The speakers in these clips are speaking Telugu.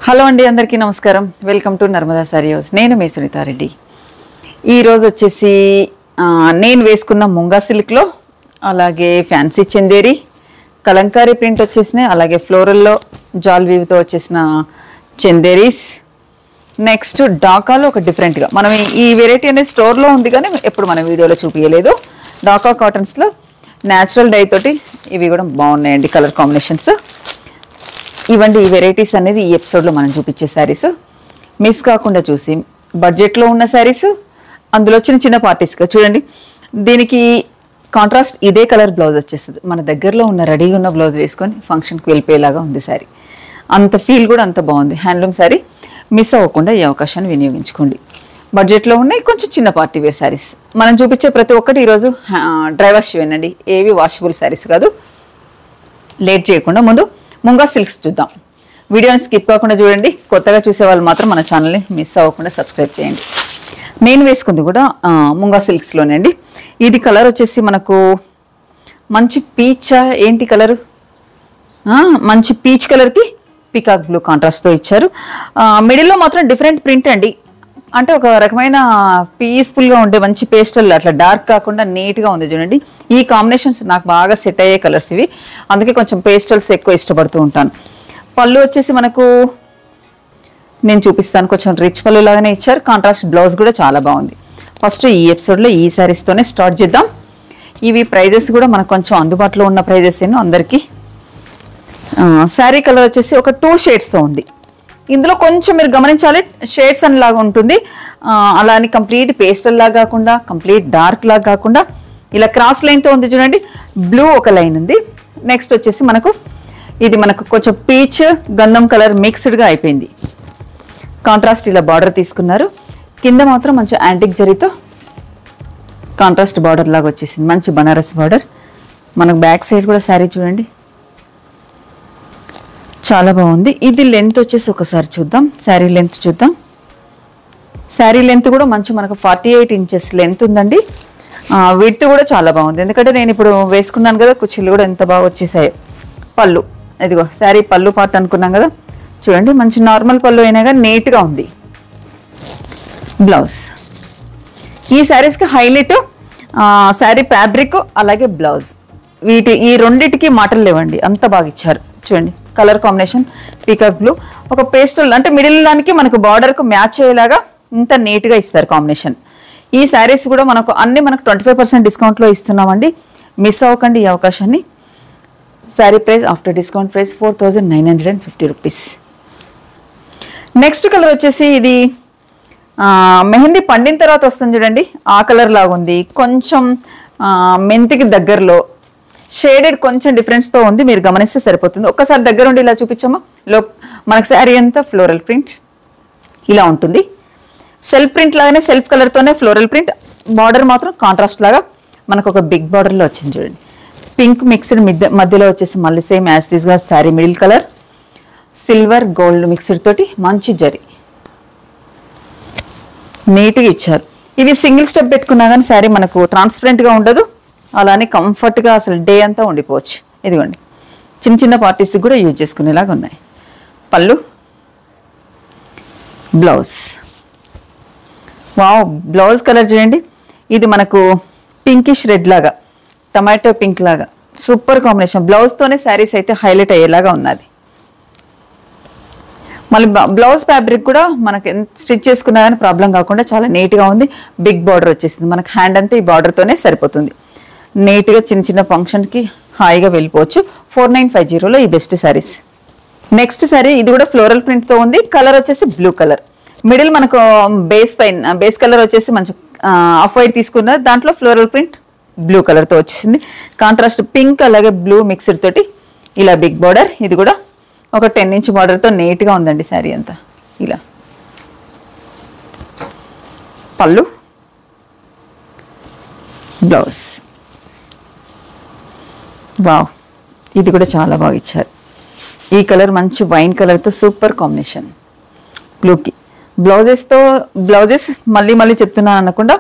హలో అండి, అందరికీ నమస్కారం. Welcome to Narmada sorry house. నేను మీ సునీతా రెడ్డి. ఈరోజు వచ్చేసి నేను వేసుకున్న ముంగా సిల్క్లో, అలాగే ఫ్యాన్సీ చందేరి, కలంకారీ ప్రింట్ వచ్చేసినాయి, అలాగే ఫ్లోరల్లో జాల్ వీవ్తో వచ్చేసిన చందేరీస్. నెక్స్ట్ డాకాలో ఒక డిఫరెంట్గా మనం ఈ వెరైటీ అనేది స్టోర్లో ఉంది కానీ ఎప్పుడు మన వీడియోలో చూపించలేదు. డాకా కాటన్స్లో న్యాచురల్ డై తోటి ఇవి కూడా బాగున్నాయండి కలర్ కాంబినేషన్స్. ఇవండి ఈ వెరైటీస్ అనేది ఈ ఎపిసోడ్లో మనం చూపించే శారీస్. మిస్ కాకుండా చూసి బడ్జెట్లో ఉన్న శారీస్, అందులో చిన్న చిన్న పార్టీస్గా చూడండి. దీనికి కాంట్రాస్ట్ ఇదే కలర్ బ్లౌజ్ వచ్చేస్తుంది. మన దగ్గరలో ఉన్న రెడీగా ఉన్న బ్లౌజ్ వేసుకొని ఫంక్షన్కి వెళ్ళిపోయేలాగా ఉంది శారీ. అంత ఫీల్ కూడా అంత బాగుంది. హ్యాండ్లూమ్ శారీ. మిస్ అవ్వకుండా ఈ అవకాశాన్ని వినియోగించుకోండి. బడ్జెట్లో ఉన్నాయి కొంచెం చిన్న పార్టీ వేర్ శారీస్. మనం చూపించే ప్రతి ఒక్కటి ఈరోజు డ్రై వాష్ ఇవేనండి, ఏవి వాషబుల్ శారీస్ కాదు. లేట్ చేయకుండా ముందు ముంగా సిల్క్స్ చూద్దాం. వీడియోని స్కిప్ కాకుండా చూడండి. కొత్తగా చూసే వాళ్ళు మాత్రం మన ఛానల్ని మిస్ అవ్వకుండా సబ్స్క్రైబ్ చేయండి. నేను వేసుకుంది కూడా ముంగా సిల్క్స్లోనే అండి. ఇది కలర్ వచ్చేసి మనకు మంచి పీచ్, ఏంటి కలరు, మంచి పీచ్ కలర్కి పీకాక్ బ్లూ కాంట్రాస్ట్తో ఇచ్చారు. మిడిల్లో మాత్రం డిఫరెంట్ ప్రింట్ అండి. అంటే ఒక రకమైన పీస్ఫుల్గా ఉండే మంచి పేస్టల్, అట్లా డార్క్ కాకుండా నీట్గా ఉంది చూడండి. ఈ కాంబినేషన్స్ నాకు బాగా సెట్ అయ్యే కలర్స్ ఇవి, అందుకే కొంచెం పేస్టల్స్ ఎక్కువ ఇష్టపడుతూ ఉంటాను. పళ్ళు వచ్చేసి మనకు నేను చూపిస్తాను, కొంచెం రిచ్ పళ్ళు లాగానే ఇచ్చారు. కాంట్రాస్ట్ బ్లౌజ్ కూడా చాలా బాగుంది. ఫస్ట్ ఈ ఎపిసోడ్లో ఈ శారీస్తోనే స్టార్ట్ చేద్దాం. ఇవి ప్రైజెస్ కూడా మనకు కొంచెం అందుబాటులో ఉన్న ప్రైజెస్ ఏమో అందరికీ. శారీ కలర్ వచ్చేసి ఒక 2 షేడ్స్తో ఉంది. ఇందులో కొంచెం మీరు గమనించాలి, షేడ్స్ అని లాగా ఉంటుంది. అలా అని కంప్లీట్ పేస్టల్ లాగా కాకుండా, కంప్లీట్ డార్క్ లాగా కాకుండా, ఇలా క్రాస్ లైన్తో ఉంది చూడండి. బ్లూ ఒక లైన్ ఉంది. నెక్స్ట్ వచ్చేసి ఇది మనకు కొంచెం పీచ్ గంధం కలర్ మిక్స్డ్గా అయిపోయింది. కాంట్రాస్ట్ ఇలా బార్డర్ తీసుకున్నారు. కింద మాత్రం మంచి యాంటిక్ జరీతో కాంట్రాస్ట్ బార్డర్ లాగా వచ్చేసింది, మంచి బనారస్ బార్డర్. మనకు బ్యాక్ సైడ్ కూడా శారీ చూడండి, చాలా బాగుంది. ఇది లెంత్ వచ్చేసి ఒకసారి చూద్దాం, శారీ లెంత్ చూద్దాం. శారీ లెంత్ కూడా మంచి మనకు 48 ఇంచెస్ లెంత్ ఉందండి. విడ్త్ కూడా చాలా బాగుంది, ఎందుకంటే నేను ఇప్పుడు వేసుకున్నాను కదా, కుర్చీలు కూడా ఎంత బాగా వచ్చేసాయి. పళ్ళు ఇదిగో శారీ పళ్ళు పార్ట్ అనుకున్నాం కదా, చూడండి మంచి నార్మల్ పళ్ళు అయినా కానీ నీట్గా ఉంది. బ్లౌజ్ ఈ శారీస్కి హైలైట్ శారీ ఫ్యాబ్రిక్, అలాగే బ్లౌజ్. ఈ రెండిటికి మాటలు లేవండి, అంత బాగా ఇచ్చారు. చూడండి కలర్ కాంబినేషన్ పీకాక్ బ్లూ, ఒక పేస్టల్ అంటే మిడిల్ దానికి మనకు బార్డర్కు మ్యాచ్ అయ్యేలాగా ఇంత నీట్గా ఇస్తారు కాంబినేషన్. ఈ శారీస్ కూడా మనకు 25% డిస్కౌంట్లో ఇస్తున్నామండి. మిస్ అవ్వకండి ఈ అవకాశాన్ని. Sari price after discount price 4950 rupees. Next colour వచ్చేసి ఇది మెహందీ పండిన తర్వాత వస్తుంది చూడండి, ఆ కలర్ లాగా ఉంది. కొంచెం మెంతికి దగ్గరలో షేడెడ్ కొంచెం డిఫరెన్స్తో ఉంది, మీరు గమనిస్తే సరిపోతుంది. ఒక్కసారి దగ్గర ఉండి ఇలా చూపించామా. మనకు శారీ అంతా ఫ్లోరల్ ప్రింట్ ఇలా ఉంటుంది. సెల్ఫ్ ప్రింట్ లాగానే సెల్ఫ్ కలర్తోనే ఫ్లోరల్ ప్రింట్. బార్డర్ మాత్రం కాంట్రాస్ట్ లాగా మనకు ఒక బిగ్ బార్డర్లో వచ్చింది చూడండి. పింక్ మిక్స్డ్ మధ్యలో వచ్చేసి మళ్ళీ సేమ్ యాజ్ టీస్గా sari middle colour silver gold mixed తోటి మంచి జరీ నీట్గా ఇచ్చారు. ఇవి సింగిల్ స్టెప్ పెట్టుకున్నా కానీ శారీ మనకు ట్రాన్స్పరెంట్గా ఉండదు, అలానే కంఫర్ట్గా అసలు డే అంతా ఉండిపోవచ్చు. ఇదిగోండి చిన్న చిన్న పార్టీస్కి కూడా యూజ్ చేసుకునేలాగా ఉన్నాయి. పళ్ళు, బ్లౌజ్. వావ్, బ్లౌజ్ కలర్ చూడండి. ఇది మనకు పింకిష్ రెడ్ లాగా, టమాటో పింక్ లాగా సూపర్ కాంబినేషన్. బ్లౌజ్తోనే శారీస్ అయితే హైలైట్ అయ్యేలాగా ఉన్నది. మళ్ళీ బ్లౌజ్ ఫ్యాబ్రిక్ కూడా మనకి స్టిచ్ చేసుకున్నా కానీ ప్రాబ్లం కాకుండా చాలా నీట్గా ఉంది. బిగ్ బార్డర్ వచ్చేసింది. మనకు హ్యాండ్ అంతా ఈ బార్డర్తోనే సరిపోతుంది. నీట్గా చిన్న చిన్న ఫంక్షన్కి హాయిగా వెళ్ళిపోవచ్చు. 4950లో ఈ బెస్ట్ శారీస్. నెక్స్ట్ శారీ ఇది కూడా ఫ్లోరల్ ప్రింట్తో ఉంది. కలర్ వచ్చేసి బ్లూ కలర్. మిడిల్ మనకు బేస్ కలర్ వచ్చేసి మంచి ఆఫ్ వైట్ తీసుకున్నారు, దాంట్లో ఫ్లోరల్ ప్రింట్ బ్లూ కలర్తో వచ్చేసింది. కాంట్రాస్ట్ పింక్ అలాగే బ్లూ మిక్స్డ్ తోటి ఇలా బిగ్ బార్డర్. ఇది కూడా ఒక 10 ఇంచ్ బార్డర్తో నీట్గా ఉందండి శారీ అంతా. ఇలా పళ్ళు, బ్లౌజ్. వావ్, ఇది కూడా చాలా బాగా ఇచ్చారు. ఈ కలర్ మంచి వైన్ కలర్తో సూపర్ కాంబినేషన్. బ్లూకి బ్లౌజెస్ మళ్ళీ చెప్తున్నాను అనకుండా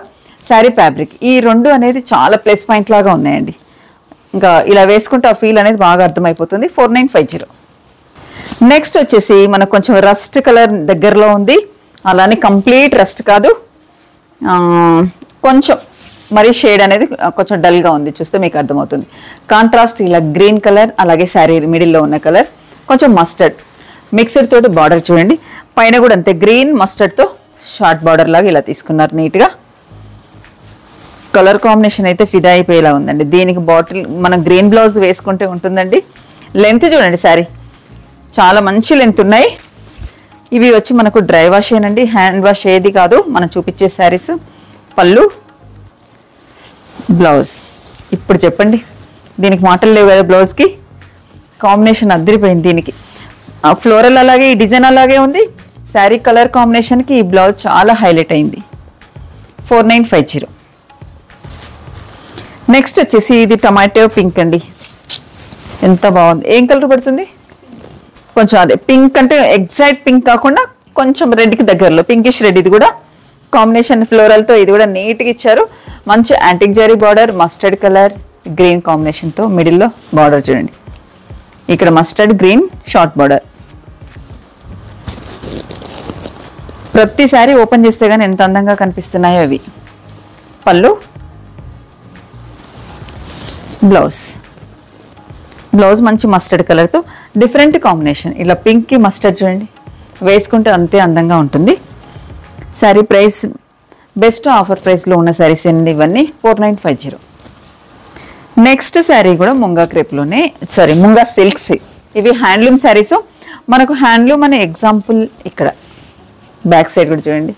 శారీ ఫ్యాబ్రిక్, ఈ రెండు అనేది చాలా ప్లస్ పాయింట్ లాగా ఉన్నాయండి. ఇంకా ఇలా వేసుకుంటే ఆ ఫీల్ అనేది బాగా అర్థమైపోతుంది. 4950. నెక్స్ట్ వచ్చేసి మనకు కొంచెం రస్ట్ కలర్ దగ్గరలో ఉంది, అలానే కంప్లీట్ రస్ట్ కాదు, కొంచెం మరి షేడ్ అనేది కొంచెం డల్గా ఉంది, చూస్తే మీకు అర్థమవుతుంది. కాంట్రాస్ట్ ఇలా గ్రీన్ కలర్, అలాగే శారీ మిడిల్లో ఉన్న కలర్ కొంచెం మస్టర్డ్ మిక్సర్ తోటి బార్డర్ చూడండి. పైన కూడా అంతే గ్రీన్ మస్టర్డ్తో షార్ట్ బార్డర్ లాగా ఇలా తీసుకున్నారు నీట్గా. కలర్ కాంబినేషన్ అయితే ఫిదా అయిపోయేలా ఉందండి. దీనికి బాటిల్ మనం గ్రీన్ బ్లౌజ్ వేసుకుంటే ఉంటుందండి. లెంత్ చూడండి, శారీ చాలా మంచి లెంత్ ఉన్నాయి. ఇవి వచ్చి మనకు డ్రై వాష్ ఏనండి, హ్యాండ్ వాష్ ఏది కాదు మనం చూపించే శారీస్. పళ్ళు, బ్లౌజ్. ఇప్పుడు చెప్పండి, దీనికి మాటలు లేవు కదా. బ్లౌజ్కి కాంబినేషన్ అద్దరిపోయింది. దీనికి ఫ్లోరల్ అలాగే, ఈ డిజైన్ అలాగే ఉంది. శారీ కలర్ కాంబినేషన్కి ఈ బ్లౌజ్ చాలా హైలైట్ అయింది. 4950. నెక్స్ట్ వచ్చేసి ఇది టమాటో పింక్ అండి, ఎంత బాగుంది. ఏం కలర్ పడుతుంది? కొంచెం అదే పింక్ అంటే ఎగ్జాక్ట్ పింక్ కాకుండా కొంచెం రెడ్కి దగ్గరలో పింకిష్ రెడ్. ఇది కూడా కాంబినేషన్ ఫ్లోరల్తో ఇది కూడా నీట్గా ఇచ్చారు. మంచి antique zari border, mustard colour green కాంబినేషన్తో మిడిల్లో బార్డర్ చూడండి. ఇక్కడ మస్టర్డ్ గ్రీన్ షార్ట్ బార్డర్. ప్రతిసారి ఓపెన్ చేస్తే కానీ ఎంత అందంగా కనిపిస్తున్నాయో అవి. పళ్ళు, బ్లౌజ్. బ్లౌజ్ మంచి మస్టర్డ్ కలర్తో డిఫరెంట్ కాంబినేషన్. ఇలా పింక్కి మస్టర్డ్ చూడండి, వేసుకుంటే అంతే అందంగా ఉంటుంది. శారీ ప్రైస్ బెస్ట్ ఆఫర్ ప్రైస్లో ఉన్న శారీస్ అండి ఇవన్నీ. 4950. నెక్స్ట్ శారీ కూడా ముంగా క్రేప్లోనే, సారీ ముంగా సిల్క్స్. ఇవి హ్యాండ్లూమ్ శారీస్. మనకు హ్యాండ్లూమ్ అనే ఎగ్జాంపుల్ ఇక్కడ బ్యాక్ సైడ్ కూడా చూడండి.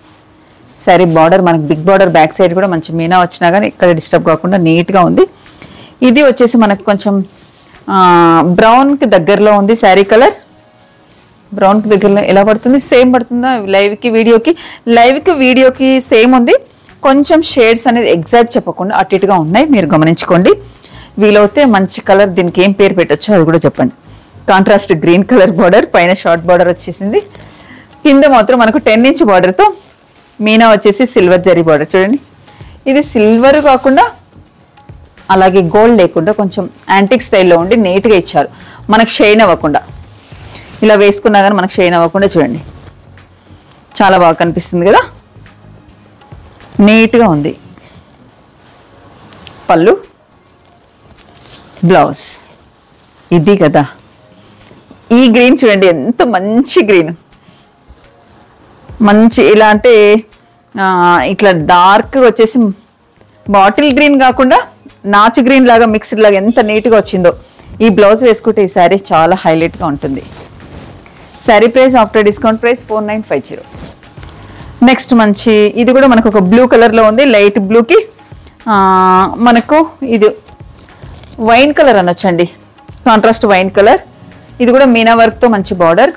శారీ బార్డర్ మనకు బిగ్ బార్డర్, బ్యాక్ సైడ్ కూడా మంచి మీనా వచ్చినా కానీ ఇక్కడ డిస్టర్బ్ కాకుండా నీట్గా ఉంది. ఇది వచ్చేసి మనకు కొంచెం బ్రౌన్కి దగ్గరలో ఉంది శారీ కలర్. బ్రౌన్కి దగ్గరలో ఎలా పడుతుంది? సేమ్ పడుతుందా లైవ్కి వీడియోకి? లైవ్కి వీడియోకి సేమ్ ఉంది. కొంచెం షేడ్స్ అనేది ఎగ్జాక్ట్ చెప్పకుండా అటు ఇటుగా ఉన్నాయి, మీరు గమనించుకోండి. వీలవుతే మంచి కలర్, దీనికి ఏం పేరు పెట్టచ్చో అది కూడా చెప్పండి. కాంట్రాస్ట్ గ్రీన్ కలర్ బార్డర్, పైన షార్ట్ బార్డర్ వచ్చేసింది. కింద మాత్రం మనకు 10 ఇంచ్ బార్డర్తో మీనా వచ్చేసి సిల్వర్ జరీ బార్డర్ చూడండి. ఇది సిల్వర్ కాకుండా అలాగే గోల్డ్ లేకుండా కొంచెం యాంటిక్ స్టైల్లో ఉండి నీట్గా ఇచ్చారు. మనకు షైన్ అవ్వకుండా, ఇలా వేసుకున్నా కానీ మనకు షైన్ అవ్వకుండా చూడండి, చాలా బాగా కనిపిస్తుంది కదా, నీట్గా ఉంది. పళ్ళు, బ్లౌజ్. ఇది కదా ఈ గ్రీన్ చూడండి, ఎంత మంచి గ్రీన్. మంచి ఇలా అంటే ఇట్లా డార్క్ వచ్చేసి బాటిల్ గ్రీన్ కాకుండా నాచు గ్రీన్ లాగా మిక్స్డ్ లాగా ఎంత నీట్గా వచ్చిందో. ఈ బ్లౌజ్ వేసుకుంటే ఈ శారీ చాలా హైలైట్గా ఉంటుంది. Sari price after discount price 4950. Next మంచి ఇది కూడా మనకు ఒక బ్లూ కలర్లో ఉంది, లైట్ బ్లూకి మనకు ఇది వైన్ కలర్ అనొచ్చండి, కాంట్రాస్ట్ వైన్ కలర్. ఇది కూడా మీనా వర్క్తో మంచి బార్డర్.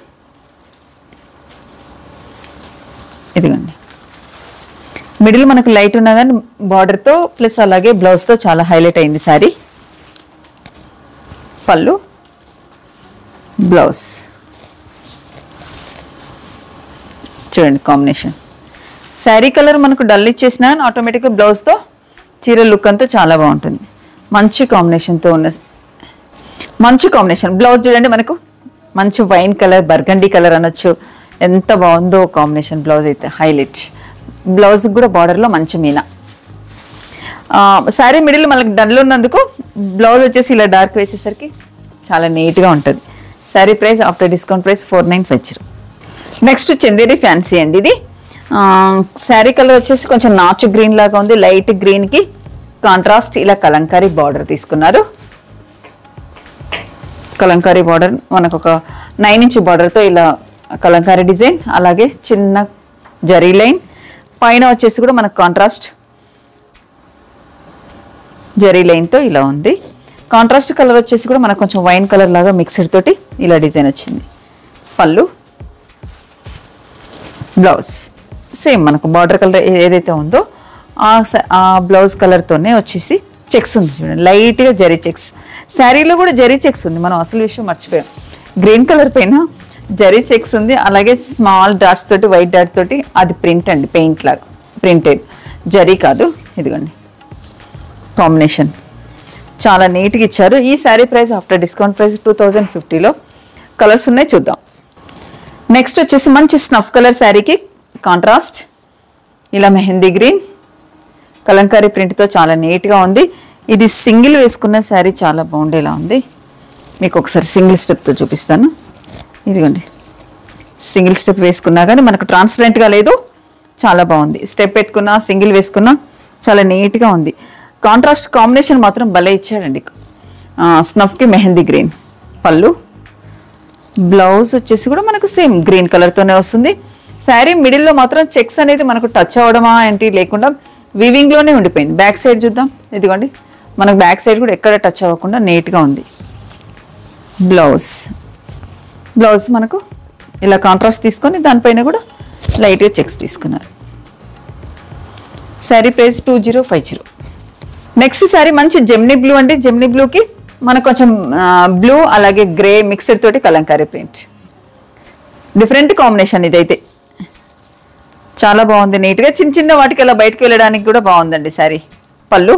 ఇదిగోండి మిడిల్ మనకు లైట్ ఉన్నా కానీ బార్డర్తో ప్లస్ అలాగే బ్లౌజ్తో చాలా హైలైట్ అయింది శారీ. పళ్ళు, బ్లౌజ్ చూడండి కాంబినేషన్. శారీ కలర్ మనకు డల్ ఇచ్చేసిన ఆటోమేటిక్గా బ్లౌజ్తో చీర లుక్ అంతా చాలా బాగుంటుంది. మంచి కాంబినేషన్తో ఉన్న మంచి కాంబినేషన్. బ్లౌజ్ చూడండి మనకు మంచి వైన్ కలర్, బర్గండీ కలర్ అనొచ్చు, ఎంత బాగుందో కాంబినేషన్. బ్లౌజ్ అయితే హైలైట్. బ్లౌజ్ కూడా బార్డర్లో మంచి మీనా. శారీ మిడిల్ మనకి డల్ ఉన్నందుకు బ్లౌజ్ వచ్చేసి ఇలా డార్క్ వేసేసరికి చాలా నీట్గా ఉంటుంది. Sari price after discount price 4950. Next Chanderi fancy అండి. ఇది శారీ కలర్ వచ్చేసి కొంచెం నాచు గ్రీన్ లాగా ఉంది, లైట్ గ్రీన్కి కాంట్రాస్ట్ ఇలా కలంకారీ బార్డర్ తీసుకున్నారు. కలంకారీ బార్డర్ మనకు ఒక 9 ఇంచ్ బార్డర్తో ఇలా కలంకారీ డిజైన్, అలాగే చిన్న జరీ లైన్. పైన వచ్చేసి కూడా మనకు కాంట్రాస్ట్ జరీ లైన్తో ఇలా ఉంది. కాంట్రాస్ట్ కలర్ వచ్చేసి కూడా మనకు కొంచెం వైన్ కలర్ లాగా మిక్స్డ్ తోటి ఇలా డిజైన్ వచ్చింది. పళ్ళు, బ్లౌజ్ సేమ్ మనకు బార్డర్ కలర్ ఏదైతే ఉందో ఆ బ్లౌజ్ కలర్తోనే వచ్చేసి చెక్స్ ఉంది చూడండి, లైట్గా జరీ చెక్స్. శారీలో కూడా జరీ చెక్స్ ఉంది, మనం అసలు విషయం మర్చిపోయాం. గ్రీన్ కలర్ పైన జరీ చెక్స్ ఉంది, అలాగే స్మాల్ డాట్స్ తోటి వైట్ డాట్ తోటి అది ప్రింట్ అండి, పెయింట్ లాగా ప్రింటెడ్ జరీ కాదు. ఇదిగోండి కాంబినేషన్ చాలా నీట్గా ఇచ్చారు. ఈ sari price after discount price 2050లో. కలర్స్ ఉన్నాయి చూద్దాం. నెక్స్ట్ వచ్చేసి మంచి స్నఫ్ కలర్ శారీకి కాంట్రాస్ట్ ఇలా మెహందీ గ్రీన్ కలంకారీ ప్రింట్తో చాలా నీట్గా ఉంది. ఇది సింగిల్ వేసుకున్న శారీ చాలా బాగుండేలా ఉంది. మీకు ఒకసారి సింగిల్ స్టెప్తో చూపిస్తాను. ఇదిగోండి, సింగిల్ స్టెప్ వేసుకున్నా కానీ మనకు ట్రాన్స్పరెంట్గా లేదు, చాలా బాగుంది. స్టెప్ పెట్టుకున్నా సింగిల్ వేసుకున్నా చాలా నీట్గా ఉంది. కాంట్రాస్ట్ కాంబినేషన్ మాత్రం భలే ఇచ్చాడండి. స్నఫ్కి మెహందీ గ్రీన్ పళ్ళు, బ్లౌజ్ వచ్చేసి కూడా మనకు సేమ్ గ్రీన్ కలర్తోనే వస్తుంది. శారీ మిడిల్లో మాత్రం చెక్స్ అనేది మనకు టచ్ అవ్వడమా ఏంటి లేకుండా వీవింగ్లోనే ఉండిపోయింది. బ్యాక్ సైడ్ చూద్దాం. ఇదిగోండి, మనకు బ్యాక్ సైడ్ కూడా ఎక్కడ టచ్ అవ్వకుండా నీట్గా ఉంది. బ్లౌజ్ మనకు ఇలా కాంట్రాస్ట్ తీసుకొని దానిపైన కూడా లైట్గా చెక్స్ తీసుకున్నారు. శారీ ప్రైస్ 2050. నెక్స్ట్ శారీ మంచి జెమ్నీ బ్లూ అండి. జెమ్నీ బ్లూకి మనకు కొంచెం బ్లూ అలాగే గ్రే మిక్స్డ్ తోటి కలంకారీ ప్రింట్. డిఫరెంట్ కాంబినేషన్ ఇదైతే చాలా బాగుంది. నీట్గా చిన్న చిన్న వాటికి అలా బయటకు వెళ్ళడానికి కూడా బాగుందండి శారీ. పళ్ళు,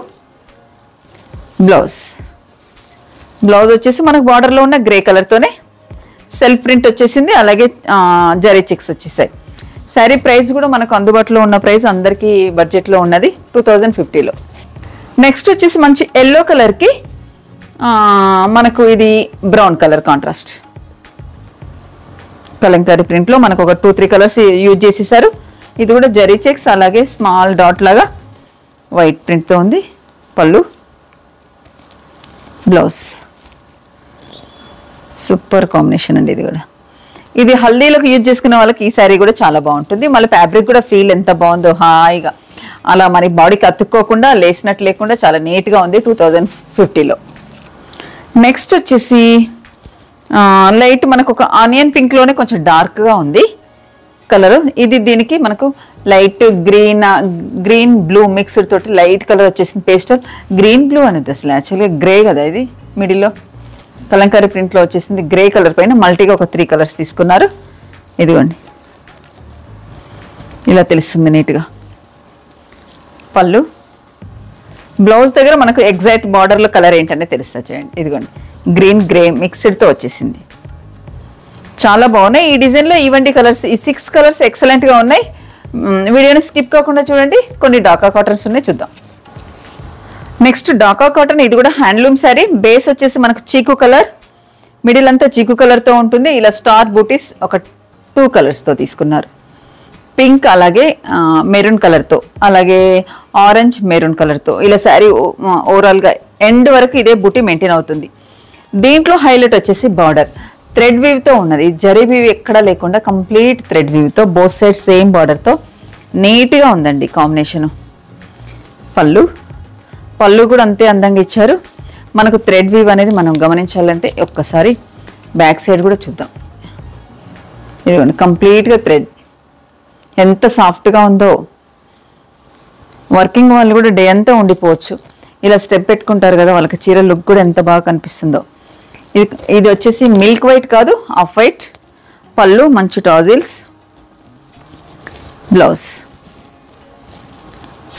బ్లౌజ్ వచ్చేసి మనకు బార్డర్లో ఉన్న గ్రే కలర్తోనే సెల్ఫ్ ప్రింట్ వచ్చేసింది. అలాగే జరీ చెక్స్ వచ్చేసాయి. శారీ ప్రైస్ కూడా మనకు అందుబాటులో ఉన్న ప్రైస్ అందరికీ బడ్జెట్లో ఉన్నది 2050లో. నెక్స్ట్ వచ్చేసి మంచి ఎల్లో కలర్కి మనకు ఇది బ్రౌన్ కలర్ కాంట్రాస్ట్ కలంకారీ ప్రింట్లో మనకు ఒక 2-3 కలర్స్ యూజ్ చేసేసారు. ఇది కూడా జరీ చెక్స్ అలాగే స్మాల్ డాట్ లాగా వైట్ ప్రింట్తో ఉంది. పళ్ళు, బ్లౌజ్ సూపర్ కాంబినేషన్ అండి. ఇది కూడా ఇది హల్దీలకు యూజ్ చేసుకునే వాళ్ళకి ఈ శారీ కూడా చాలా బాగుంటుంది. మళ్ళీ ఫ్యాబ్రిక్ కూడా ఫీల్ ఎంత బాగుందో, హాయిగా అలా మరి బాడీకి అతుక్కోకుండా లేసినట్టు లేకుండా చాలా నీట్గా ఉంది 2050లో. నెక్స్ట్ వచ్చేసి లైట్ మనకు ఒక ఆనియన్ పింక్లోనే కొంచెం డార్క్గా ఉంది కలర్. ఇది దీనికి మనకు లైట్ గ్రీన్ బ్లూ మిక్స్డ్ తోటి లైట్ కలర్ వచ్చేసింది. పేస్టల్ గ్రీన్ బ్లూ అనేది అసలు యాక్చువల్గా గ్రే కదా. ఇది మిడిల్లో కలంకారీ ప్రింట్లో వచ్చేసింది. గ్రే కలర్ పైన మల్టీగా ఒక 3 కలర్స్ తీసుకున్నారు. ఇదిగోండి, ఇలా తెలుస్తుంది నీట్గా. పళ్ళు, బ్లౌజ్ దగ్గర మనకు ఎగ్జాక్ట్ బార్డర్లో కలర్ ఏంటనే తెలుస్తుంది చూడండి. ఇదిగోండి, గ్రీన్ గ్రే మిక్స్డ్తో వచ్చేసింది. చాలా బాగున్నాయి ఈ డిజైన్లో. ఈవెంటీ కలర్స్, ఈ 6 కలర్స్ ఎక్సలెంట్గా ఉన్నాయి. వీడియోని స్కిప్ కాకుండా చూడండి. కొన్ని డాకా కాటన్స్ ఉన్నాయి, చూద్దాం. Next Dhaka cotton. ఇది కూడా హ్యాండ్లూమ్ శారీ. బేస్ వచ్చేసి మనకు చీకు కలర్, మిడిల్ అంతా చీకు కలర్తో ఉంటుంది. ఇలా స్టార్ బూటీస్ ఒక 2 కలర్స్తో తీసుకున్నారు. పింక్ అలాగే మెరూన్ కలర్తో, అలాగే ఆరెంజ్ మెరూన్ కలర్తో ఇలా శారీ ఓవరాల్గా ఎండ్ వరకు ఇదే బూటీ మెయింటైన్ అవుతుంది. దీంట్లో హైలైట్ వచ్చేసి బార్డర్ థ్రెడ్ వీవ్తో ఉన్నది. జరీ వీవ్ ఎక్కడా లేకుండా కంప్లీట్ థ్రెడ్ వీవ్తో, బోత్ సైడ్ సేమ్ బార్డర్తో నీట్గా ఉందండి కాంబినేషను. పళ్ళు కూడా అంతే అందంగా ఇచ్చారు. మనకు థ్రెడ్ వీవ్ అనేది మనం గమనించాలంటే ఒక్కసారి బ్యాక్ సైడ్ కూడా చూద్దాం. ఇదిగోండి, కంప్లీట్గా థ్రెడ్ ఎంత సాఫ్ట్గా ఉందో. వర్కింగ్ వాళ్ళు కూడా డే అంతా ఉండిపోవచ్చు. ఇలా స్టెప్ పెట్టుకుంటారు కదా, వాళ్ళకి చీర లుక్ కూడా ఎంత బాగా కనిపిస్తుందో. ఇది వచ్చేసి మిల్క్ వైట్ కాదు, ఆఫ్ వైట్. పళ్ళు మంచి tassels, blouse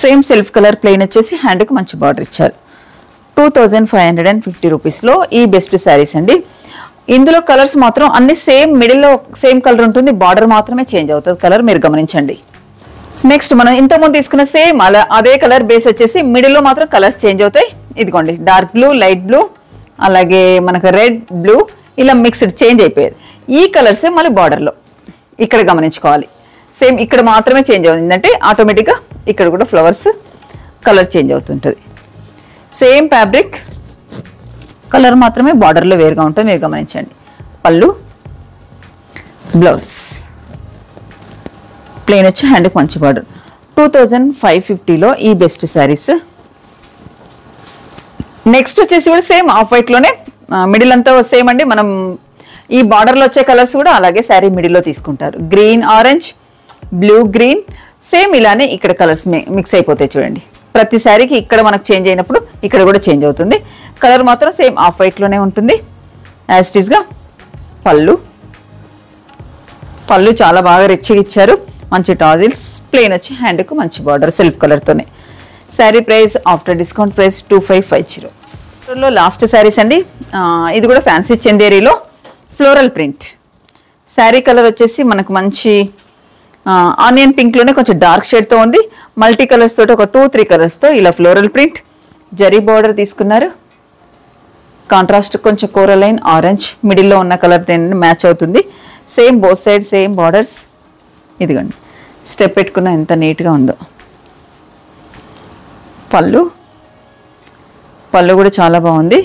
same self colour plain వచ్చేసి హ్యాండ్కి మంచి బార్డర్ ఇచ్చారు. 2550 రూపీస్లో ఈ బెస్ట్ శారీస్ అండి. ఇందులో కలర్స్ మాత్రం అన్ని సేమ్, మిడిల్లో సేమ్ కలర్ ఉంటుంది, బార్డర్ మాత్రమే చేంజ్ అవుతుంది కలర్, మీరు గమనించండి. నెక్స్ట్ మనం ఇంతకుముందు తీసుకున్న సేమ్ అదే కలర్ బేస్ వచ్చేసి మిడిల్లో మాత్రం కలర్స్ చేంజ్ అవుతాయి. ఇదిగోండి, డార్క్ బ్లూ, లైట్ బ్లూ, అలాగే మనకు రెడ్ బ్లూ ఇలా మిక్స్డ్ చేంజ్ అయిపోయేది. ఈ కలర్సే మళ్ళీ బార్డర్లో ఇక్కడ గమనించుకోవాలి. సేమ్ ఇక్కడ మాత్రమే చేంజ్ అవుతుంది అంటే ఆటోమేటిక్గా ఇక్కడ కూడా ఫ్లవర్స్ కలర్ చేంజ్ అవుతుంటుంది. సేమ్ ఫ్యాబ్రిక్, కలర్ మాత్రమే బార్డర్లో వేరుగా ఉంటుంది, మీరు గమనించండి. పళ్ళు, బ్లౌజ్ ప్లెయిన్ వచ్చి హ్యాండ్కి మంచి బార్డర్. 2550లో ఈ బెస్ట్ శారీస్. నెక్స్ట్ వచ్చేసి కూడా సేమ్ ఆఫ్ వైట్లోనే మిడిల్ అంతా సేమ్ అండి. మనం ఈ బార్డర్లో వచ్చే కలర్స్ కూడా అలాగే శారీ మిడిల్లో తీసుకుంటారు. Green orange, blue green, same ఇలానే ఇక్కడ కలర్స్ మిక్స్ అయిపోతాయి చూడండి. ప్రతి శారీకి ఇక్కడ మనకు చేంజ్ అయినప్పుడు ఇక్కడ కూడా చేంజ్ అవుతుంది. కలర్ మాత్రం సేమ్ ఆఫ్ వైట్లోనే ఉంటుంది యాజ్ ఇట్ ఈస్గా. పళ్ళు చాలా బాగా రిచ్గా ఇచ్చారు. మంచి టాజిల్స్, ప్లెయిన్ వచ్చి హ్యాండ్కు మంచి బార్డర్ సెల్ఫ్ కలర్తోనే. Sari price after discount price 2550. Last saris అండి. ఇది కూడా ఫ్యాన్సీ చందేరీలో ఫ్లోరల్ ప్రింట్ శారీ కలర్ వచ్చేసి మనకు మంచి ఆనియన్ పింక్లోనే కొంచెం డార్క్ షేడ్తో ఉంది. మల్టీ కలర్స్ తోటి ఒక 2-3 కలర్స్తో ఇలా ఫ్లోరల్ ప్రింట్ జరీ బార్డర్ తీసుకున్నారు. కాంట్రాస్ట్ కొంచెం కోరలైన్ ఆరెంజ్ మిడిల్లో ఉన్న కలర్ దేని మ్యాచ్ అవుతుంది. Same both side same borders. ఇదిగోండి స్టెప్ పెట్టుకున్న ఎంత నీట్గా ఉందో. పళ్ళు కూడా చాలా బాగుంది.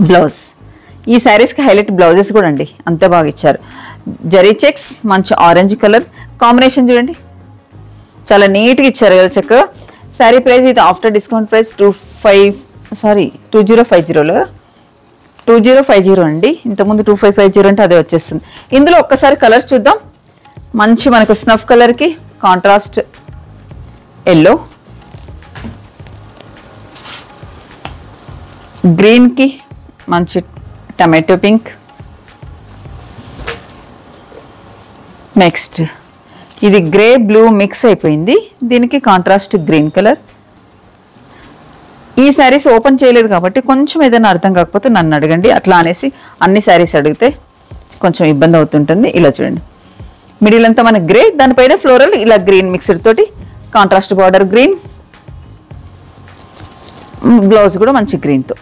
బ్లౌజ్ ఈ శారీస్కి హైలైట్ బ్లౌజెస్ కూడా అండి అంత బాగా ఇచ్చారు. జరీ చెక్స్ మంచి ఆరెంజ్ కలర్ కాంబినేషన్ చూడండి చాలా నీట్గా ఇచ్చారు కదా చక్కగా. శారీ ప్రైస్ ఇది ఆఫ్టర్ డిస్కౌంట్ ప్రైస్ 2050లో 2050 అండి. ఇంతకుముందు 2550 అంటే అదే వచ్చేస్తుంది. ఇందులో ఒక్కసారి కలర్స్ చూద్దాం. మంచి మనకు స్నఫ్ కలర్కి కాంట్రాస్ట్ ఎల్లో, గ్రీన్కి మంచి టమాటో పింక్, నెక్స్ట్ ఇది గ్రే బ్లూ మిక్స్ అయిపోయింది. దీనికి కాంట్రాస్ట్ గ్రీన్ కలర్. ఈ శారీస్ ఓపెన్ చేయలేదు కాబట్టి కొంచెం ఏదైనా అర్థం కాకపోతే నన్ను అడగండి. అట్లా అనేసి అన్ని శారీస్ అడిగితే కొంచెం ఇబ్బంది అవుతుంటుంది. ఇలా చూడండి మిడిల్ అంతా మన గ్రే, దానిపైన ఫ్లోరల్ ఇలా గ్రీన్ మిక్స్డ్ తోటి కాంట్రాస్ట్ బార్డర్ గ్రీన్, బ్లౌజ్ కూడా మంచి గ్రీన్తో.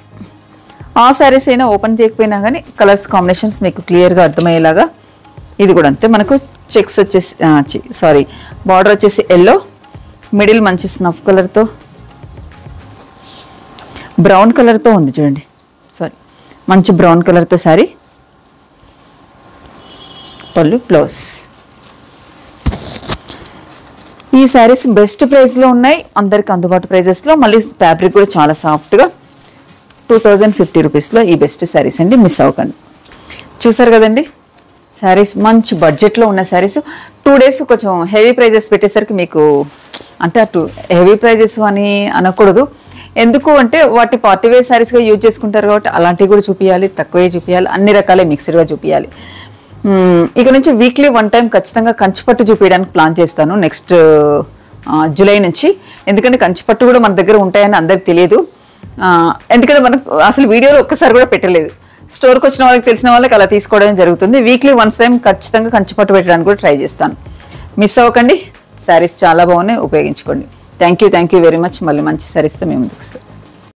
ఆ శారీస్ అయినా ఓపెన్ చేయకపోయినా కానీ కలర్స్ కాంబినేషన్స్ మీకు క్లియర్గా అర్థమయ్యేలాగా. ఇది కూడా అంతే మనకు చెక్స్ వచ్చేసి బార్డర్ వచ్చేసి ఎల్లో, మిడిల్ మంచి స్నఫ్ కలర్తో బ్రౌన్ కలర్తో ఉంది చూడండి. మంచి బ్రౌన్ కలర్తో శారీ. పళ్ళు బ్లౌజ్. ఈ శారీస్ బెస్ట్ ప్రైస్లో ఉన్నాయి, అందరికి అందుబాటు ప్రైజెస్లో. మళ్ళీ ఫ్యాబ్రిక్ కూడా చాలా సాఫ్ట్గా 2050 రూపీస్లో ఈ బెస్ట్ శారీస్ అండి. మిస్ అవ్వకండి. చూసారు కదండి శారీస్ మంచి బడ్జెట్లో ఉన్న శారీస్. 2 days కొంచెం హెవీ ప్రైజెస్ పెట్టేసరికి మీకు అంటే అటు హెవీ ప్రైజెస్ అని అనకూడదు. ఎందుకు అంటే వాటి పార్టీ వేర్ శారీస్గా యూజ్ చేసుకుంటారు కాబట్టి అలాంటివి కూడా చూపించాలి, తక్కువే చూపించాలి, అన్ని రకాలే మిక్స్డ్గా చూపించాలి. ఇక నుంచి వీక్లీ 1 time ఖచ్చితంగా కంచిపట్టు చూపించడానికి ప్లాన్ చేస్తాను నెక్స్ట్ జూలై నుంచి. ఎందుకంటే కంచిపట్టు కూడా మన దగ్గర ఉంటాయని అందరికి తెలియదు. ఎందుకంటే మనకు అసలు వీడియోలో ఒక్కసారి కూడా పెట్టలేదు. స్టోర్కి వచ్చిన వాళ్ళకి తెలిసిన వాళ్ళకి అలా తీసుకోవడం జరుగుతుంది. వీక్లీ 1 time ఖచ్చితంగా కంచిపట్టు పెట్టడానికి కూడా ట్రై చేస్తాను. మిస్ అవ్వకండి. శారీస్ చాలా బాగున్నాయి, ఉపయోగించుకోండి. Thank you very much. మళ్ళీ మంచి శారీస్తో మేము ముందుకు వస్తాం.